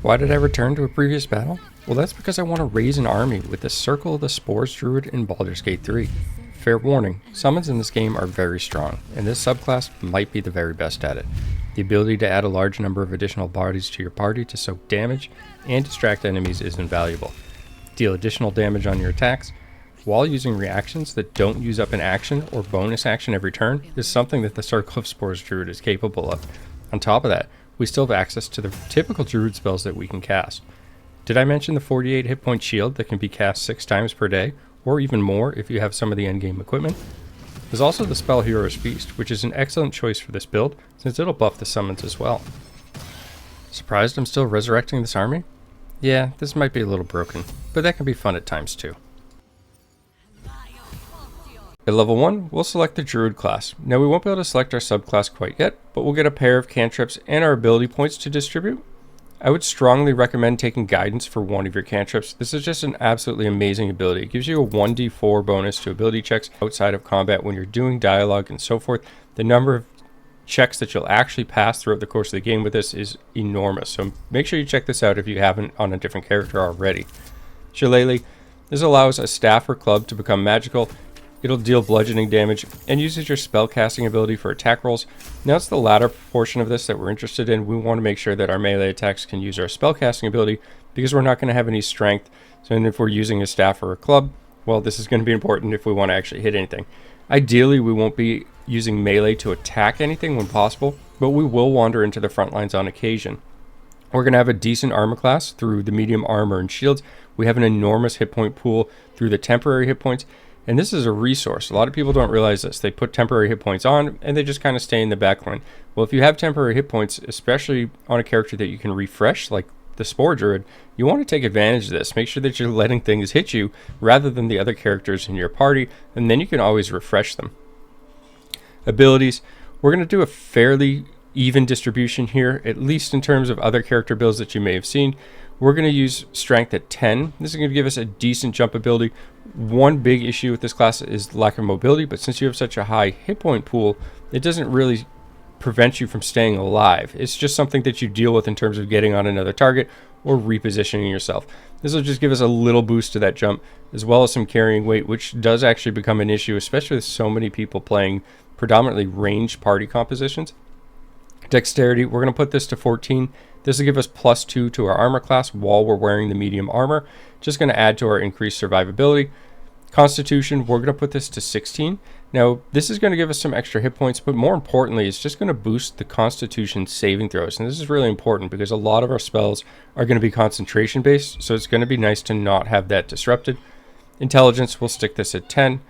Why did I return to a previous battle? Well, that's because I want to raise an army with the Circle of the Spores Druid in Baldur's Gate 3. Fair warning, summons in this game are very strong, and this subclass might be the very best at it. The ability to add a large number of additional bodies to your party to soak damage and distract enemies is invaluable. Deal additional damage on your attacks while using reactions that don't use up an action or bonus action every turn is something that the Circle of Spores Druid is capable of. On top of that, we still have access to the typical Druid spells that we can cast. Did I mention the 48 hit point shield that can be cast 6 times per day, or even more if you have some of the endgame equipment? There's also the spell Hero's Feast, which is an excellent choice for this build, since it'll buff the summons as well. Surprised I'm still resurrecting this army? Yeah, this might be a little broken, but that can be fun at times too. At level 1, we'll select the Druid class. Now we won't be able to select our subclass quite yet, but we'll get a pair of cantrips and our ability points to distribute. I would strongly recommend taking guidance for one of your cantrips. This is just an absolutely amazing ability. It gives you a 1d4 bonus to ability checks outside of combat when you're doing dialogue and so forth. The number of checks that you'll actually pass throughout the course of the game with this is enormous. So make sure you check this out if you haven't on a different character already. Shillelagh. This allows a staff or club to become magical. It'll deal bludgeoning damage and uses your spellcasting ability for attack rolls. Now it's the latter portion of this that we're interested in. We want to make sure that our melee attacks can use our spellcasting ability because we're not going to have any strength. So if we're using a staff or a club, well, this is going to be important if we want to actually hit anything. Ideally, we won't be using melee to attack anything when possible, but we will wander into the front lines on occasion. We're going to have a decent armor class through the medium armor and shields. We have an enormous hit point pool through the temporary hit points. And this is a resource. A lot of people don't realize this. They put temporary hit points on and they just kind of stay in the backline. Well, if you have temporary hit points, especially on a character that you can refresh, like the Spore Druid, you want to take advantage of this. Make sure that you're letting things hit you rather than the other characters in your party, and then you can always refresh them. Abilities. We're going to do a fairly even distribution here, at least in terms of other character builds that you may have seen. We're going to use strength at 10. This is going to give us a decent jump ability. One big issue with this class is lack of mobility, but since you have such a high hit point pool, it doesn't really prevent you from staying alive. It's just something that you deal with in terms of getting on another target or repositioning yourself. This will just give us a little boost to that jump, as well as some carrying weight, which does actually become an issue, especially with so many people playing predominantly ranged party compositions. Dexterity, we're going to put this to 14. This will give us +2 to our armor class while we're wearing the medium armor. Just going to add to our increased survivability. Constitution, we're going to put this to 16. Now, this is going to give us some extra hit points, but more importantly, it's just going to boost the Constitution saving throws. And this is really important because a lot of our spells are going to be concentration based, so it's going to be nice to not have that disrupted. Intelligence, we'll stick this at 10.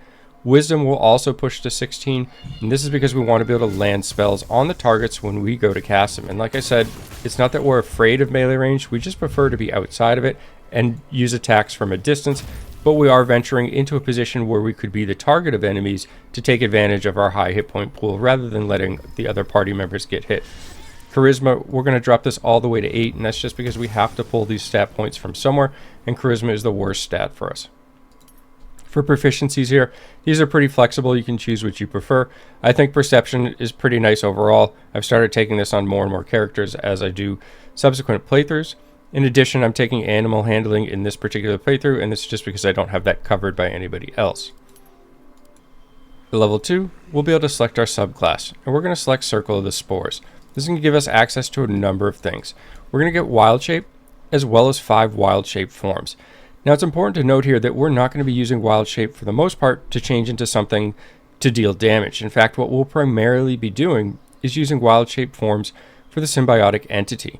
Wisdom will also push to 16, and this is because we want to be able to land spells on the targets when we go to cast them. And like I said, it's not that we're afraid of melee range, we just prefer to be outside of it and use attacks from a distance, but we are venturing into a position where we could be the target of enemies to take advantage of our high hit point pool rather than letting the other party members get hit. Charisma, we're going to drop this all the way to 8, and that's just because we have to pull these stat points from somewhere, and Charisma is the worst stat for us. For proficiencies here, these are pretty flexible. You can choose what you prefer. I think Perception is pretty nice overall. I've started taking this on more and more characters as I do subsequent playthroughs. In addition, I'm taking Animal Handling in this particular playthrough, and this is just because I don't have that covered by anybody else. At level 2, we'll be able to select our subclass, and we're going to select Circle of the Spores. This is going to give us access to a number of things. We're going to get Wild Shape, as well as 5 Wild Shape forms. Now, it's important to note here that we're not going to be using Wild Shape for the most part to change into something to deal damage. In fact, what we'll primarily be doing is using Wild Shape forms for the symbiotic entity.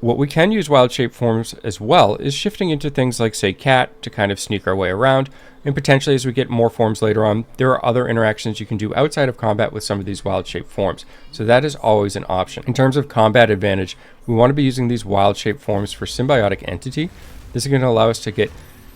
What we can use Wild Shape forms as well is shifting into things like, say, Cat to kind of sneak our way around, and potentially as we get more forms later on, there are other interactions you can do outside of combat with some of these Wild Shape forms. So that is always an option. In terms of combat advantage, we want to be using these Wild Shape forms for symbiotic entity. This is going to allow us to get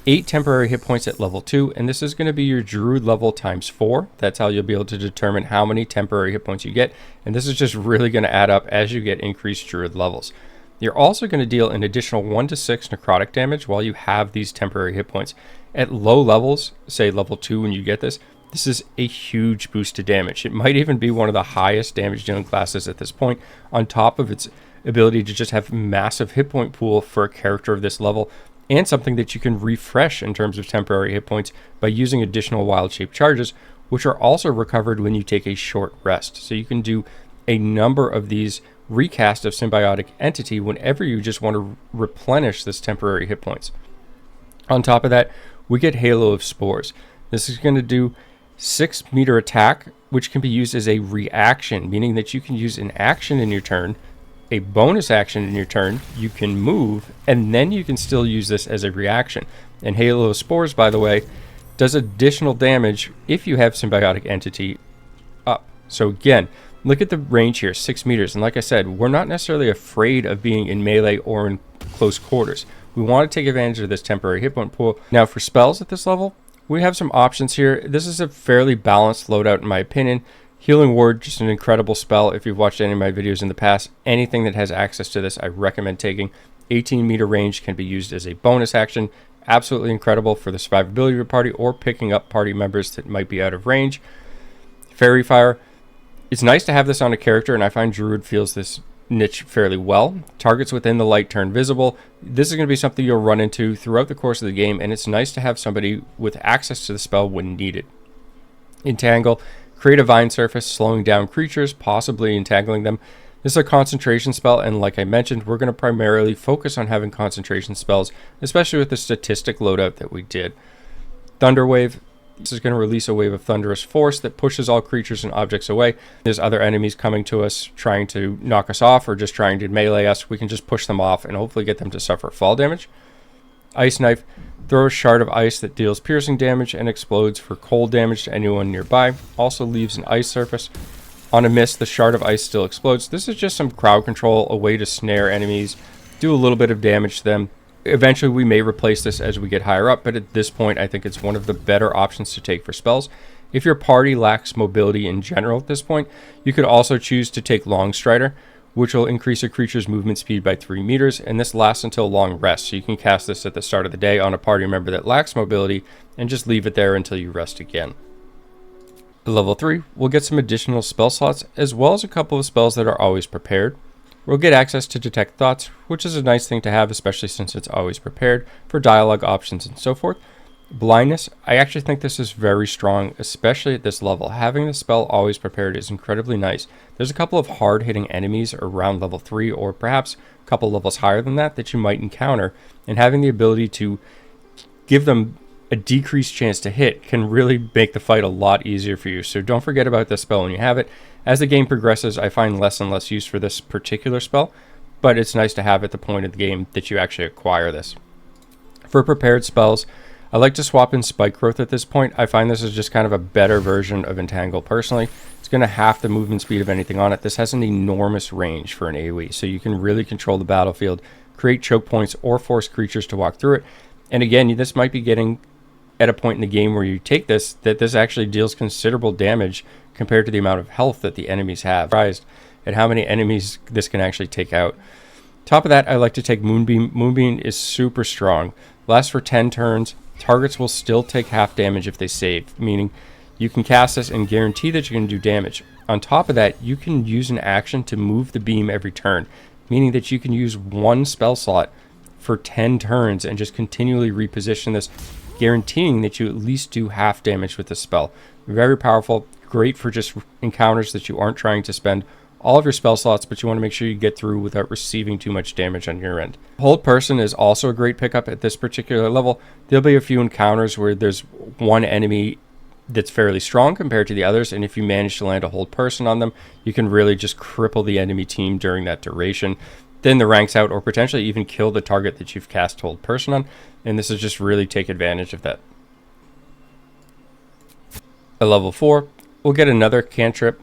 8 temporary hit points at level 2, and this is going to be your Druid level times 4. That's how you'll be able to determine how many temporary hit points you get, and this is just really going to add up as you get increased Druid levels. You're also going to deal an additional 1 to 6 necrotic damage while you have these temporary hit points. At low levels, say level 2 when you get this, This is a huge boost to damage. It might even be one of the highest damage dealing classes at this point, on top of its ability to just have massive hit point pool for a character of this level, and something that you can refresh in terms of temporary hit points by using additional wild shape charges, which are also recovered when you take a short rest. So you can do a number of these recast of symbiotic entity whenever you just want to replenish this temporary hit points. On top of that, we get Halo of Spores. This is going to do 6-meter attack, which can be used as a reaction, meaning that you can use an action in your turn, a bonus action in your turn, you can move, and then you can still use this as a reaction. And Halo of Spores, by the way, does additional damage if you have symbiotic entity up. So again, look at the range here, 6 meters. And like I said, we're not necessarily afraid of being in melee or in close quarters. We want to take advantage of this temporary hit point pool. Now for spells at this level, we have some options here. This is a fairly balanced loadout in my opinion. Healing Word, just an incredible spell. If you've watched any of my videos in the past, anything that has access to this, I recommend taking. 18-meter range can be used as a bonus action. Absolutely incredible for the survivability of your party or picking up party members that might be out of range. Fairy Fire. It's nice to have this on a character, and I find Druid feels this niche fairly well. Targets within the light turn visible. This is going to be something you'll run into throughout the course of the game, and it's nice to have somebody with access to the spell when needed. Entangle. Create a vine surface, slowing down creatures, possibly entangling them. This is a concentration spell, and like I mentioned, we're going to primarily focus on having concentration spells, especially with the statistic loadout that we did. Thunder Wave. This is going to release a wave of thunderous force that pushes all creatures and objects away. There's other enemies coming to us trying to knock us off or just trying to melee us. We can just push them off and hopefully get them to suffer fall damage. Ice Knife. Throw a shard of ice that deals piercing damage and explodes for cold damage to anyone nearby. Also leaves an ice surface. On a miss, the shard of ice still explodes. This is just some crowd control, a way to snare enemies, do a little bit of damage to them. Eventually, we may replace this as we get higher up, but at this point, I think it's one of the better options to take for spells. If your party lacks mobility in general at this point, you could also choose to take Long Strider, which will increase a creature's movement speed by 3 meters, and this lasts until long rest, so you can cast this at the start of the day on a party member that lacks mobility, and just leave it there until you rest again. At level 3, we'll get some additional spell slots, as well as a couple of spells that are always prepared. We'll get access to Detect Thoughts, which is a nice thing to have, especially since it's always prepared, for dialogue options and so forth. Blindness, I actually think this is very strong, especially at this level. Having the spell always prepared is incredibly nice. There's a couple of hard-hitting enemies around level 3, or perhaps a couple levels higher than that you might encounter, and having the ability to give them a decreased chance to hit can really make the fight a lot easier for you. So don't forget about this spell when you have it. As the game progresses, I find less and less use for this particular spell, but it's nice to have at the point of the game that you actually acquire this. For prepared spells, I like to swap in Spike Growth at this point. I find this is just kind of a better version of Entangle personally. It's going to half the movement speed of anything on it. This has an enormous range for an AoE, so you can really control the battlefield, create choke points, or force creatures to walk through it. And again, this might be getting at a point in the game where you take this, that this actually deals considerable damage compared to the amount of health that the enemies have. Surprised at how many enemies this can actually take out. Top of that, I like to take Moonbeam. Moonbeam is super strong. Lasts for 10 turns. Targets will still take half damage if they save, meaning you can cast this and guarantee that you're going to do damage. On top of that, you can use an action to move the beam every turn, meaning that you can use one spell slot for 10 turns and just continually reposition this, guaranteeing that you at least do half damage with the spell. Very powerful, great for just encounters that you aren't trying to spend all of your spell slots, but you want to make sure you get through without receiving too much damage on your end. Hold Person is also a great pickup at this particular level. There'll be a few encounters where there's one enemy that's fairly strong compared to the others, and if you manage to land a Hold Person on them, you can really just cripple the enemy team during that duration. Then the ranks out, or potentially even kill the target that you've cast Hold Person on, and this is just really take advantage of that. At level 4, we'll get another cantrip,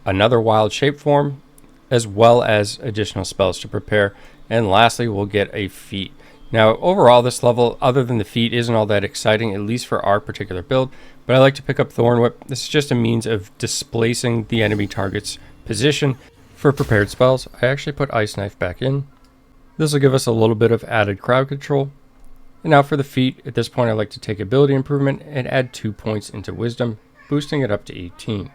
another wild shape form, as well as additional spells to prepare. And lastly, we'll get a feat. Now, overall, this level, other than the feat, isn't all that exciting, at least for our particular build, but I like to pick up Thorn Whip. This is just a means of displacing the enemy target's position. For prepared spells, I actually put Ice Knife back in. This will give us a little bit of added crowd control. And now for the feat, at this point I like to take ability improvement and add 2 points into Wisdom, boosting it up to 18.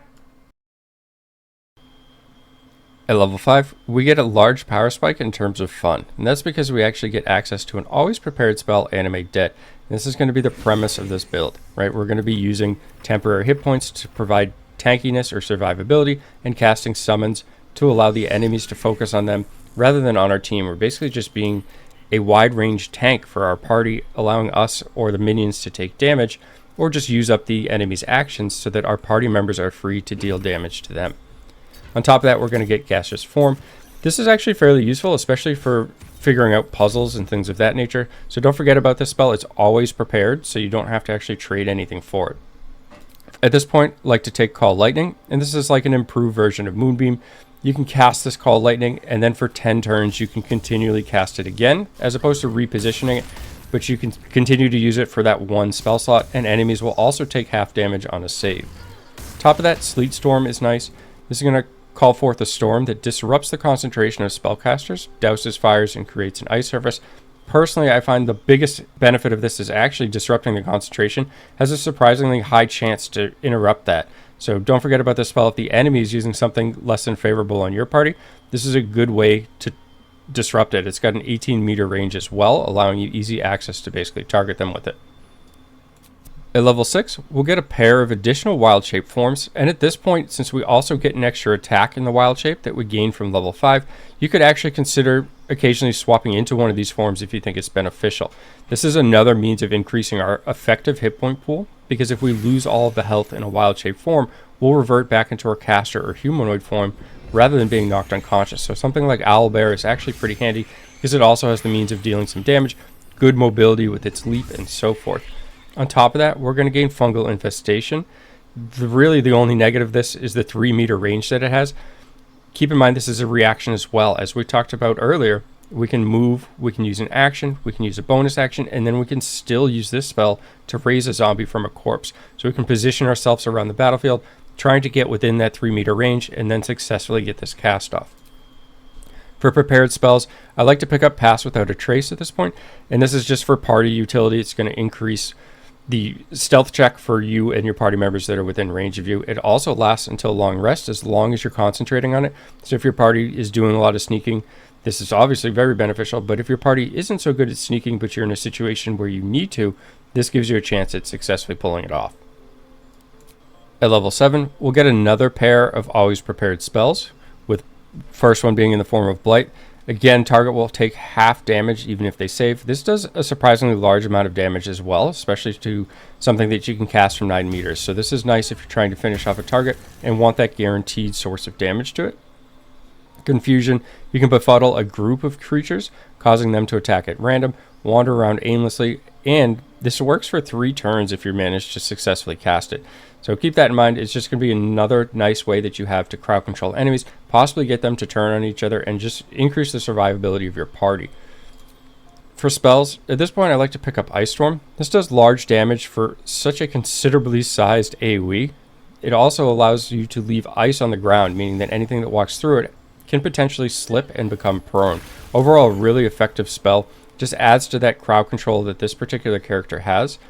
At level 5, we get a large power spike in terms of fun, and that's because we actually get access to an always prepared spell, Animate Dead. And this is going to be the premise of this build, right? We're going to be using temporary hit points to provide tankiness or survivability, and casting summons to allow the enemies to focus on them rather than on our team. We're basically just being a wide range tank for our party, allowing us or the minions to take damage, or just use up the enemy's actions so that our party members are free to deal damage to them. On top of that, we're going to get Gaseous Form. This is actually fairly useful, especially for figuring out puzzles and things of that nature. So don't forget about this spell. It's always prepared, so you don't have to actually trade anything for it. At this point, I like to take Call Lightning, and this is like an improved version of Moonbeam. You can cast this Call Lightning, and then for 10 turns, you can continually cast it again, as opposed to repositioning it, but you can continue to use it for that one spell slot, and enemies will also take half damage on a save. Top of that, Sleet Storm is nice. This is going to call forth a storm that disrupts the concentration of spellcasters, douses fires, and creates an ice surface. Personally, I find the biggest benefit of this is actually disrupting the concentration. Has a surprisingly high chance to interrupt that. So don't forget about this spell. If the enemy is using something less than favorable on your party, this is a good way to disrupt it. It's got an 18-meter range as well, allowing you easy access to basically target them with it. At level 6, we'll get a pair of additional wild shape forms, and at this point, since we also get an extra attack in the wild shape that we gain from level 5, you could actually consider occasionally swapping into one of these forms if you think it's beneficial. This is another means of increasing our effective hit point pool, because if we lose all of the health in a wild shape form, we'll revert back into our caster or humanoid form rather than being knocked unconscious. So something like Owlbear is actually pretty handy because it also has the means of dealing some damage, good mobility with its leap, and so forth. On top of that, we're going to gain Fungal Infestation. Really, the only negative of this is the 3-meter range that it has. Keep in mind, this is a reaction as well. As we talked about earlier, we can move, we can use an action, we can use a bonus action, and then we can still use this spell to raise a zombie from a corpse. So we can position ourselves around the battlefield, trying to get within that 3-meter range, and then successfully get this cast off. For prepared spells, I like to pick up Pass Without a Trace at this point, and this is just for party utility. It's going to increase the stealth check for you and your party members that are within range of you. It also lasts until long rest as long as you're concentrating on it. So if your party is doing a lot of sneaking, this is obviously very beneficial. But if your party isn't so good at sneaking, but you're in a situation where you need to, this gives you a chance at successfully pulling it off. At level 7, we'll get another pair of always prepared spells, with first one being in the form of Blight. Again, target will take half damage even if they save. This does a surprisingly large amount of damage as well, especially to something that you can cast from 9 meters. So this is nice if you're trying to finish off a target and want that guaranteed source of damage to it. Confusion, you can befuddle a group of creatures, causing them to attack at random, wander around aimlessly, and this works for 3 turns if you manage to successfully cast it. So keep that in mind. It's just going to be another nice way that you have to crowd control enemies, possibly get them to turn on each other, and just increase the survivability of your party. For spells, at this point I like to pick up Ice Storm. This does large damage for such a considerably sized AoE. It also allows you to leave ice on the ground, meaning that anything that walks through it can potentially slip and become prone. Overall, a really effective spell. Just adds to that crowd control that this particular character has.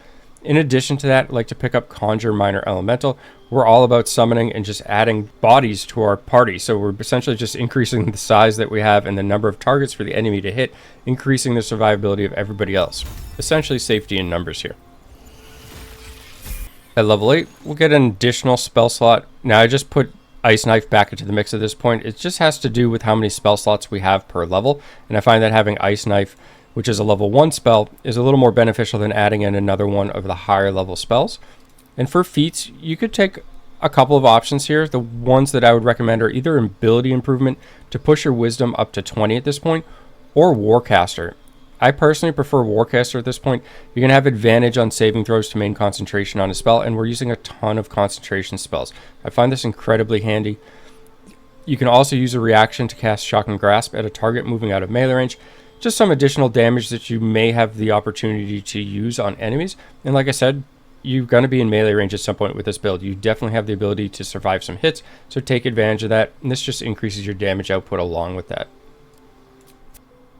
In addition to that, I like to pick up Conjure Minor Elemental. We're all about summoning and just adding bodies to our party. So we're essentially just increasing the size that we have and the number of targets for the enemy to hit, increasing the survivability of everybody else. Essentially safety in numbers here. At level 8, we'll get an additional spell slot. Now I just put Ice Knife back into the mix at this point. It just has to do with how many spell slots we have per level. And I find that having Ice Knife, which is a level 1 spell, is a little more beneficial than adding in another one of the higher level spells. And for feats, you could take a couple of options here. The ones that I would recommend are either Ability Improvement to push your Wisdom up to 20 at this point, or Warcaster. I personally prefer Warcaster at this point. You're going to have advantage on saving throws to main concentration on a spell, and we're using a ton of concentration spells. I find this incredibly handy. You can also use a reaction to cast Shock and Grasp at a target moving out of melee range. Just some additional damage that you may have the opportunity to use on enemies. And like I said, you're going to be in melee range at some point with this build. You definitely have the ability to survive some hits, so take advantage of that. And this just increases your damage output along with that.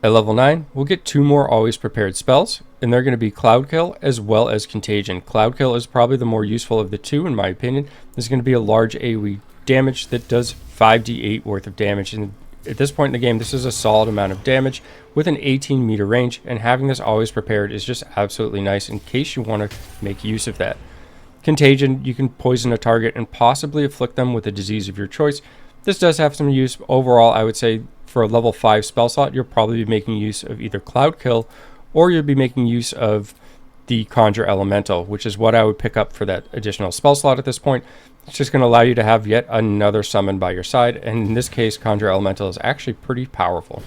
At level 9, we'll get 2 more always prepared spells, and they're going to be Cloud Kill as well as Contagion. Cloud Kill is probably the more useful of the two in my opinion. This is going to be a large AoE damage that does 5d8 worth of damage. And at this point in the game, this is a solid amount of damage with an 18-meter range, and having this always prepared is just absolutely nice in case you want to make use of that. Contagion, you can poison a target and possibly afflict them with a disease of your choice. This does have some use. Overall, I would say for a level 5 spell slot, you'll probably be making use of either Cloud Kill or you'll be making use of the Conjure Elemental, which is what I would pick up for that additional spell slot at this point. It's just going to allow you to have yet another summon by your side, and in this case, Conjure Elemental is actually pretty powerful.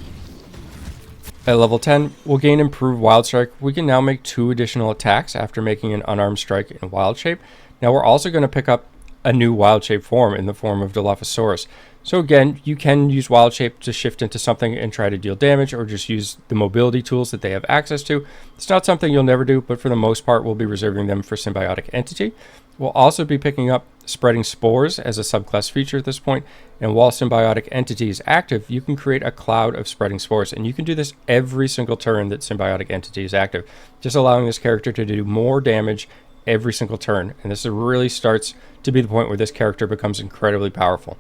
At level 10, we'll gain Improved Wild Strike. We can now make 2 additional attacks after making an Unarmed Strike in Wild Shape. Now we're also going to pick up a new Wild Shape form in the form of Dilophosaurus. So again, you can use Wild Shape to shift into something and try to deal damage, or just use the mobility tools that they have access to. It's not something you'll never do, but for the most part, we'll be reserving them for Symbiotic Entity. We'll also be picking up Spreading Spores as a subclass feature at this point, and while Symbiotic Entity is active, you can create a cloud of Spreading Spores, and you can do this every single turn that Symbiotic Entity is active, just allowing this character to do more damage every single turn, and this really starts to be the point where this character becomes incredibly powerful.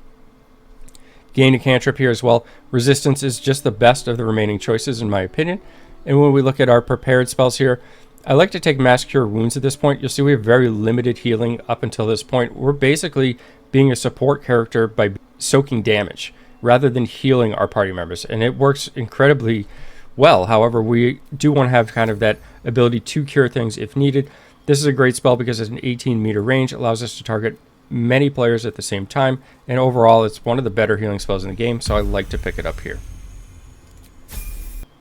Gain a cantrip here as well. Resistance is just the best of the remaining choices in my opinion, and when we look at our prepared spells here, I like to take Mass Cure Wounds at this point. You'll see we have very limited healing up until this point. We're basically being a support character by soaking damage rather than healing our party members, and it works incredibly well. However, we do want to have kind of that ability to cure things if needed. This is a great spell because it's an 18-meter range. It allows us to target many players at the same time, and overall it's one of the better healing spells in the game, so I like to pick it up here.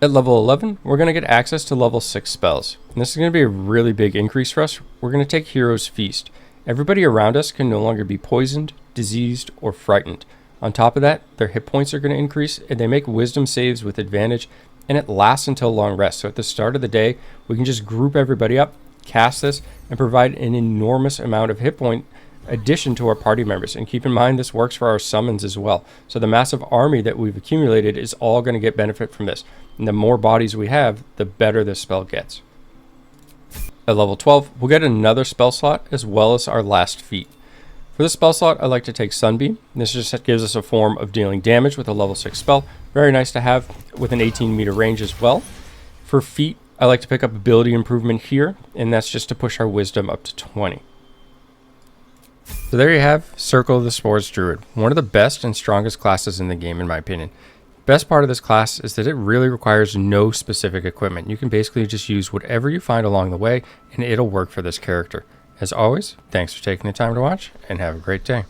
At level 11, we're going to get access to level 6 spells, and this is going to be a really big increase for us. We're going to take Hero's Feast. Everybody around us can no longer be poisoned, diseased, or frightened. On top of that, their hit points are going to increase, and they make wisdom saves with advantage, and it lasts until long rest. So at the start of the day, we can just group everybody up, cast this, and provide an enormous amount of hit point addition to our party members. And keep in mind, this works for our summons as well. So the massive army that we've accumulated is all going to get benefit from this. And the more bodies we have, the better this spell gets. At level 12, we'll get another spell slot as well as our last feat. For this spell slot, I like to take Sunbeam. This just gives us a form of dealing damage with a level 6 spell. Very nice to have with an 18-meter range as well. For feat, I like to pick up ability improvement here, and that's just to push our wisdom up to 20. So there you have Circle of the Spores Druid, one of the best and strongest classes in the game in my opinion. Best part of this class is that it really requires no specific equipment. You can basically just use whatever you find along the way and it'll work for this character. As always, thanks for taking the time to watch and have a great day.